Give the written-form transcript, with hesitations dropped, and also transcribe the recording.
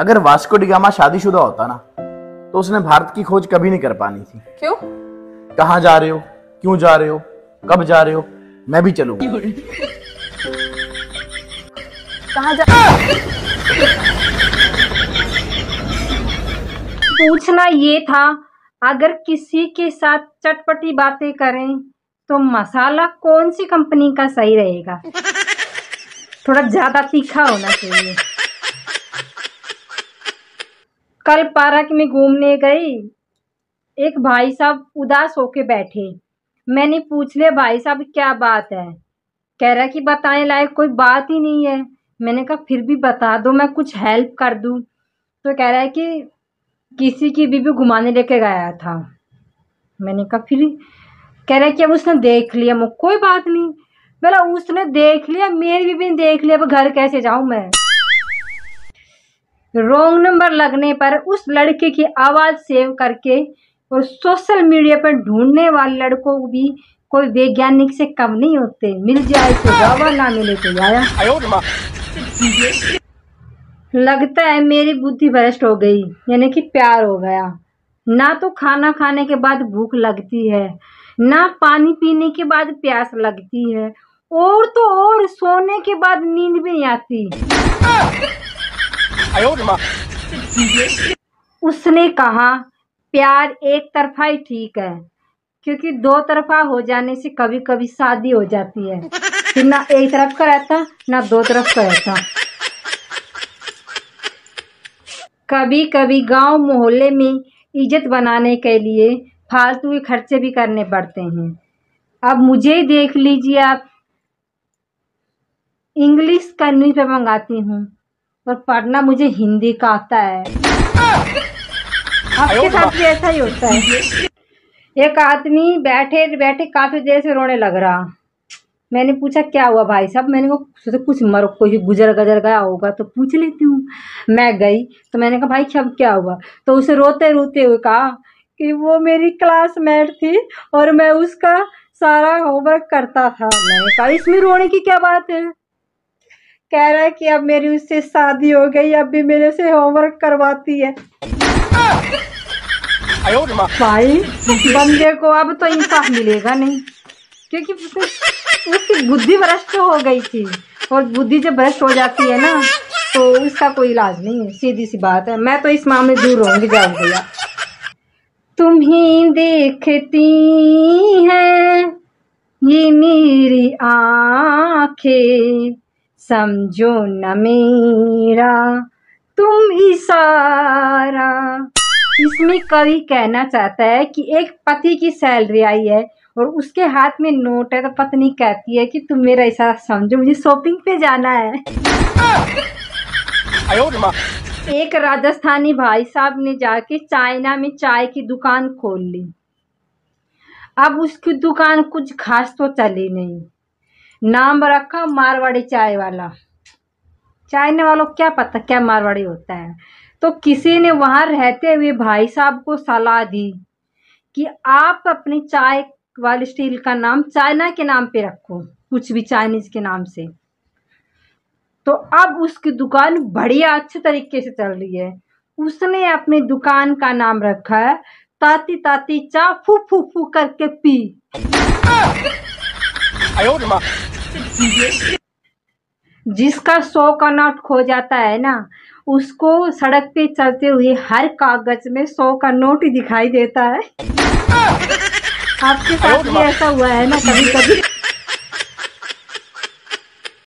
अगर Vasco D gamma शादीशुदा होता ना तो उसने भारत की खोज कभी नहीं कर पानी थी। क्यों? कहाँ जा रहे हो, क्यों जा रहे हो, कब जा रहे हो, मैं भी चलूंगा। कहाँ जा? पूछना ये था, अगर किसी के साथ चटपटी बातें करें तो मसाला कौन सी कंपनी का सही रहेगा? थोड़ा ज्यादा तीखा होना चाहिए। कल पार्क में घूमने गई, एक भाई साहब उदास होके बैठे। मैंने पूछ लिया, भाई साहब क्या बात है? कह रहा कि बताने लायक कोई बात ही नहीं है। मैंने कहा फिर भी बता दो, मैं कुछ हेल्प कर दूं। तो कह रहा है कि किसी की बीबी घुमाने लेके गया था। मैंने कहा फिर? कह रहा है कि अब उसने देख लिया। मैं कोई बात नहीं। बोला उसने देख लिया, मेरी बीबी ने देख लिया, अब घर कैसे जाऊं मैं? रॉन्ग नंबर लगने पर उस लड़के की आवाज सेव करके और सोशल मीडिया पर ढूंढने वाले लड़कों को भी कोई वैज्ञानिक से कम नहीं होते। मिल जाए तो जावा, ना मिले तो जाया। लगता है मेरी बुद्धि भ्रष्ट हो गई, यानी कि प्यार हो गया। ना तो खाना खाने के बाद भूख लगती है, ना पानी पीने के बाद प्यास लगती है, और तो और सोने के बाद नींद भी नहीं आती। उसने कहा प्यार एक तरफा ही ठीक है, क्योंकि दो तरफा हो जाने से कभी कभी शादी हो जाती है, फिर ना एक तरफ का रहता ना दो तरफ का रहता। कभी कभी गांव मोहल्ले में इज्जत बनाने के लिए फालतू के खर्चे भी करने पड़ते हैं। अब मुझे ही देख लीजिए, आप इंग्लिश का न्यूज़पेपर मंगाती हूँ और पढ़ना मुझे हिंदी का आता है। आपके साथ भी ऐसा ही होता है। एक आदमी बैठे बैठे काफी देर से रोने लग रहा। मैंने पूछा क्या हुआ भाई साहब? मैंने कहा कुछ मर कोई गुजर गजर गया होगा तो पूछ लेती हूँ। मैं गई तो मैंने कहा भाई साहब क्या हुआ? तो उसे रोते रोते हुए कहा कि वो मेरी क्लासमेट थी और मैं उसका सारा होमवर्क करता था। मैंने कहा इसमें रोने की क्या बात है? कह रहा है कि अब मेरी उससे शादी हो गई, अब भी मेरे से होमवर्क करवाती है। भाई बंदे को अब तो इंसाफ मिलेगा नहीं, क्योंकि उसकी बुद्धि भ्रष्ट हो गई थी, और बुद्धि जब भ्रष्ट हो जाती है ना तो उसका कोई इलाज नहीं है। सीधी सी बात है। मैं तो इस मामले दूर रहूंगी। जाओ भैया, तुम ही देखती हैं ये मेरी आंखें, समझो न मेरा तुम इशारा। इसमें कवि कहना चाहता है कि एक पति की सैलरी आई है और उसके हाथ में नोट है, तो पत्नी कहती है कि तुम मेरा इशारा समझो, मुझे शॉपिंग पे जाना है। एक राजस्थानी भाई साहब ने जाके चाइना में चाय की दुकान खोल ली। अब उसकी दुकान कुछ खास तो चली नहीं, नाम रखा मारवाड़ी चाय वाला। चाइना वालों को क्या पता क्या मारवाड़ी होता है। तो किसी ने वहां रहते हुए भाई साहब को सलाह दी कि आप अपनी चाय वाली स्टील का नाम चाइना के नाम पे रखो, कुछ भी चाइनीज के नाम से। तो अब उसकी दुकान बढ़िया अच्छे तरीके से चल रही है। उसने अपनी दुकान का नाम रखा है ताती ताती चा फू फू फू करके पी। जिसका 100 का नोट खो जाता है ना, उसको सड़क पे चलते हुए हर कागज में 100 का नोट ही दिखाई देता है। आपके साथ भी ऐसा हुआ है ना कभी कभी?